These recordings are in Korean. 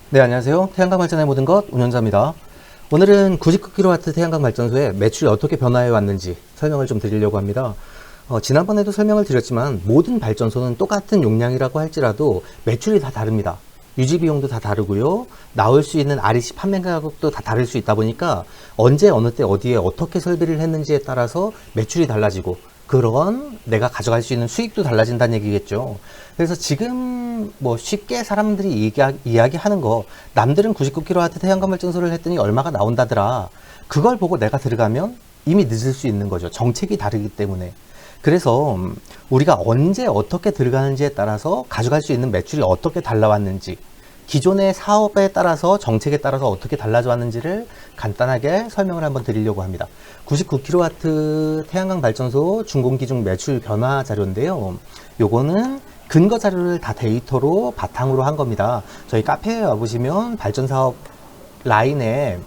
네, 안녕하세요. 태양광 발전의 모든 것 운영자입니다. 오늘은 99kW 태양광 발전소의 매출이 어떻게 변화해 왔는지 설명을 좀 드리려고 합니다. 지난번에도 설명을 드렸지만 모든 발전소는 똑같은 용량이라고 할지라도 매출이 다 다릅니다. 유지 비용도 다 다르고요. 나올 수 있는 REC 판매 가격도 다 다를 수 있다 보니까 언제 어느 때 어디에 어떻게 설비를 했는지에 따라서 매출이 달라지고 그런 내가 가져갈 수 있는 수익도 달라진다는 얘기겠죠. 그래서 지금 뭐 쉽게 사람들이 이야기하는 거, 남들은 99kW 태양광 발전소를 했더니 얼마가 나온다더라. 그걸 보고 내가 들어가면 이미 늦을 수 있는 거죠. 정책이 다르기 때문에. 그래서 우리가 언제 어떻게 들어가는지에 따라서 가져갈 수 있는 매출이 어떻게 달라왔는지, 기존의 사업에 따라서 정책에 따라서 어떻게 달라져 왔는지를 간단하게 설명을 한번 드리려고 합니다. 99kW 태양광 발전소 준공기준 매출 변화 자료인데요. 요거는 근거 자료를 다 데이터로 바탕으로 한 겁니다. 저희 카페에 와보시면 발전 사업 라인에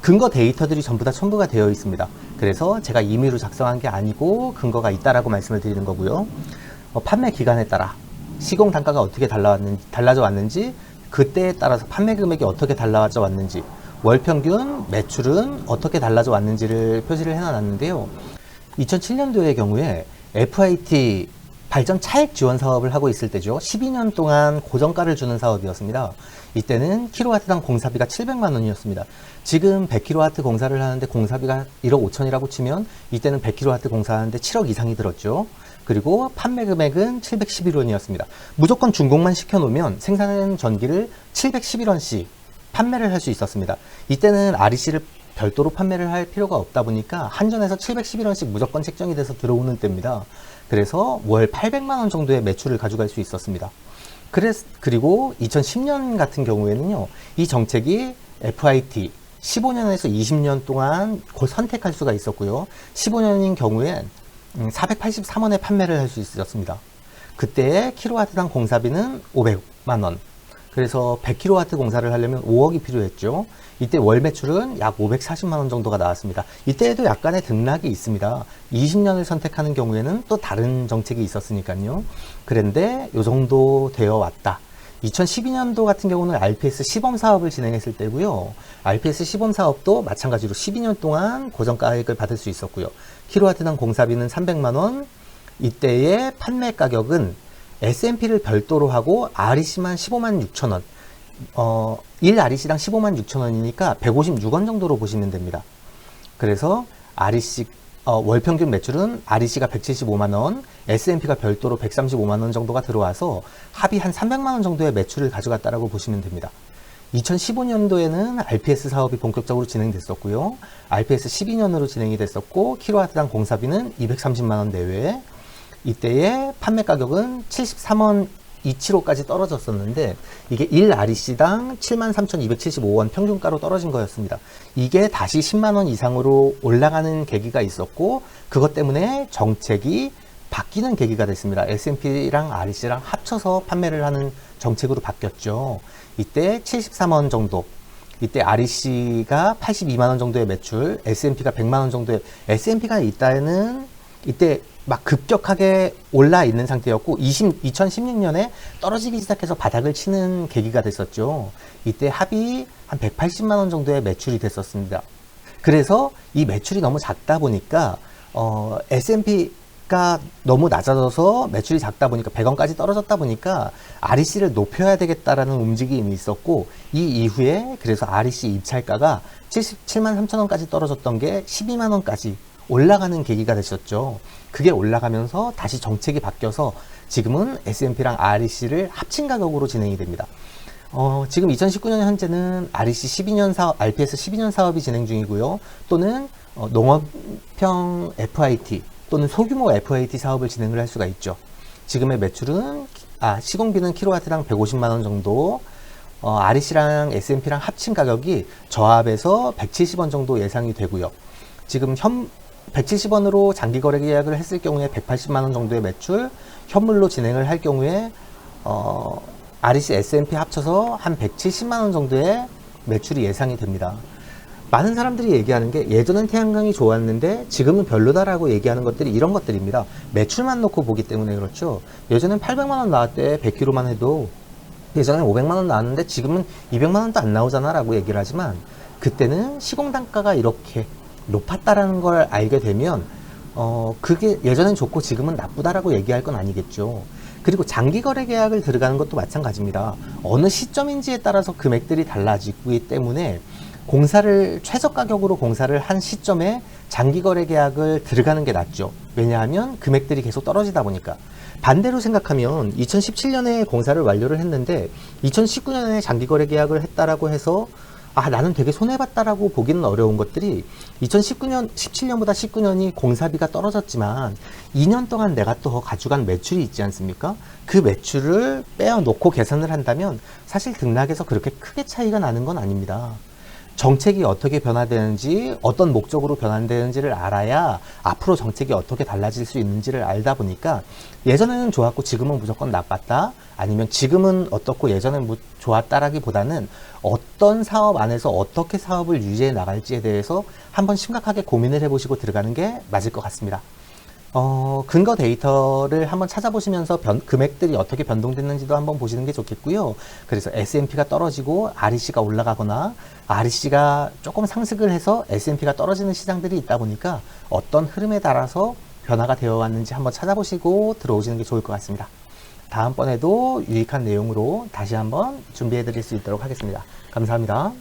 근거 데이터들이 전부 다 첨부가 되어 있습니다. 그래서 제가 임의로 작성한 게 아니고 근거가 있다라고 말씀을 드리는 거고요. 판매 기간에 따라 시공 단가가 어떻게 달라져 왔는지, 그때에 따라서 판매 금액이 어떻게 달라져 왔는지, 월 평균 매출은 어떻게 달라져 왔는지를 표시를 해놨는데요. 2007년도의 경우에 FIT 발전 차액 지원 사업을 하고 있을 때죠. 12년 동안 고정가를 주는 사업이었습니다. 이때는 킬로와트당 공사비가 700만 원이었습니다. 지금 100kW 공사를 하는데 공사비가 1억 5천이라고 치면 이때는 100kW 공사하는데 7억 이상이 들었죠. 그리고 판매 금액은 711원이었습니다. 무조건 준공만 시켜놓으면 생산된 전기를 711원씩 판매를 할 수 있었습니다. 이때는 REC를 별도로 판매를 할 필요가 없다 보니까 한전에서 711원씩 무조건 책정이 돼서 들어오는 때입니다. 그래서 월 800만 원 정도의 매출을 가져갈 수 있었습니다. 그리고 2010년 같은 경우에는요, 이 정책이 FIT 15년에서 20년 동안 곧 선택할 수가 있었고요. 15년인 경우엔 483원에 판매를 할 수 있었습니다. 그때의 킬로와트당 공사비는 500만 원. 그래서 100kW 공사를 하려면 5억이 필요했죠. 이때 월 매출은 약 540만 원 정도가 나왔습니다. 이때에도 약간의 등락이 있습니다. 20년을 선택하는 경우에는 또 다른 정책이 있었으니까요. 그런데 이 정도 되어 왔다. 2012년도 같은 경우는 RPS 시범 사업을 진행했을 때고요. RPS 시범 사업도 마찬가지로 12년 동안 고정가액을 받을 수 있었고요. 킬로와트당 공사비는 300만 원. 이때의 판매 가격은 S&P를 별도로 하고 REC만 15만 6천 원. 1 REC당 15만 6천 원이니까 156원 정도로 보시면 됩니다. 그래서 REC 월 평균 매출은 REC가 175만 원, S&P가 별도로 135만 원 정도가 들어와서 합이 한 300만 원 정도의 매출을 가져갔다라고 보시면 됩니다. 2015년도에는 RPS 사업이 본격적으로 진행됐었고요. RPS 12년으로 진행이 됐었고 킬로와트당 공사비는 230만 원 내외. 이때의 판매 가격은 73원 275까지 떨어졌었는데 이게 1 REC당 73,275원 평균가로 떨어진 거였습니다. 이게 다시 10만 원 이상으로 올라가는 계기가 있었고 그것 때문에 정책이 바뀌는 계기가 됐습니다. S&P랑 REC랑 합쳐서 판매를 하는 정책으로 바뀌었죠. 이때 73원 정도, 이때 REC가 82만 원 정도의 매출, S&P가 100만 원 정도의, S&P가 이때 막 급격하게 올라 있는 상태였고 2016년에 떨어지기 시작해서 바닥을 치는 계기가 됐었죠. 이때 합이 한 180만 원 정도의 매출이 됐었습니다. 그래서 이 매출이 너무 작다 보니까 S&P가 너무 낮아져서 매출이 작다 보니까 100원까지 떨어졌다 보니까 REC를 높여야 되겠다라는 움직임이 있었고 이 이후에 그래서 REC 입찰가가 77만 3천 원까지 떨어졌던 게 12만 원까지 올라가는 계기가 됐었죠. 그게 올라가면서 다시 정책이 바뀌어서 지금은 S&P랑 REC를 합친 가격으로 진행이 됩니다. 지금 2019년 현재는 REC 12년 사업, RPS 12년 사업이 진행 중이고요. 또는 농업형 FIT 또는 소규모 FIT 사업을 진행을 할 수가 있죠. 지금의 매출은 시공비는 킬로와트당 150만 원 정도, REC랑 S&P랑 합친 가격이 저합에서 170원 정도 예상이 되고요. 지금 170원으로 장기 거래 계약을 했을 경우에 180만 원 정도의 매출, 현물로 진행을 할 경우에 REC, S&P 합쳐서 한 170만 원 정도의 매출이 예상이 됩니다. 많은 사람들이 얘기하는 게 예전엔 태양광이 좋았는데 지금은 별로다라고 얘기하는 것들이 이런 것들입니다. 매출만 놓고 보기 때문에 그렇죠. 예전엔 800만 원 나왔대 100kg만 해도 예전에 500만 원 나왔는데 지금은 200만 원도 안 나오잖아 라고 얘기를 하지만, 그때는 시공단가가 이렇게 높았다라는 걸 알게 되면 그게 예전엔 좋고 지금은 나쁘다라고 얘기할 건 아니겠죠. 그리고 장기거래 계약을 들어가는 것도 마찬가지입니다. 어느 시점인지에 따라서 금액들이 달라지기 때문에 공사를 최저가격으로 공사를 한 시점에 장기거래 계약을 들어가는 게 낫죠. 왜냐하면 금액들이 계속 떨어지다 보니까. 반대로 생각하면 2017년에 공사를 완료를 했는데 2019년에 장기거래 계약을 했다라고 해서 나는 되게 손해봤다라고 보기는 어려운 것들이, 2019년, 17년보다 19년이 공사비가 떨어졌지만 2년 동안 내가 또 가져간 매출이 있지 않습니까? 그 매출을 빼어놓고 계산을 한다면 사실 등락에서 그렇게 크게 차이가 나는 건 아닙니다. 정책이 어떻게 변화되는지, 어떤 목적으로 변환되는지를 알아야 앞으로 정책이 어떻게 달라질 수 있는지를 알다 보니까, 예전에는 좋았고 지금은 무조건 나빴다, 아니면 지금은 어떻고 예전엔 좋았다라기보다는 어떤 사업 안에서 어떻게 사업을 유지해 나갈지에 대해서 한번 심각하게 고민을 해보시고 들어가는 게 맞을 것 같습니다. 근거 데이터를 한번 찾아보시면서 금액들이 어떻게 변동됐는지도 한번 보시는 게 좋겠고요. 그래서 S&P가 떨어지고 REC가 올라가거나 REC가 조금 상승을 해서 S&P가 떨어지는 시장들이 있다 보니까 어떤 흐름에 따라서 변화가 되어 왔는지 한번 찾아보시고 들어오시는 게 좋을 것 같습니다. 다음번에도 유익한 내용으로 다시 한번 준비해 드릴 수 있도록 하겠습니다. 감사합니다.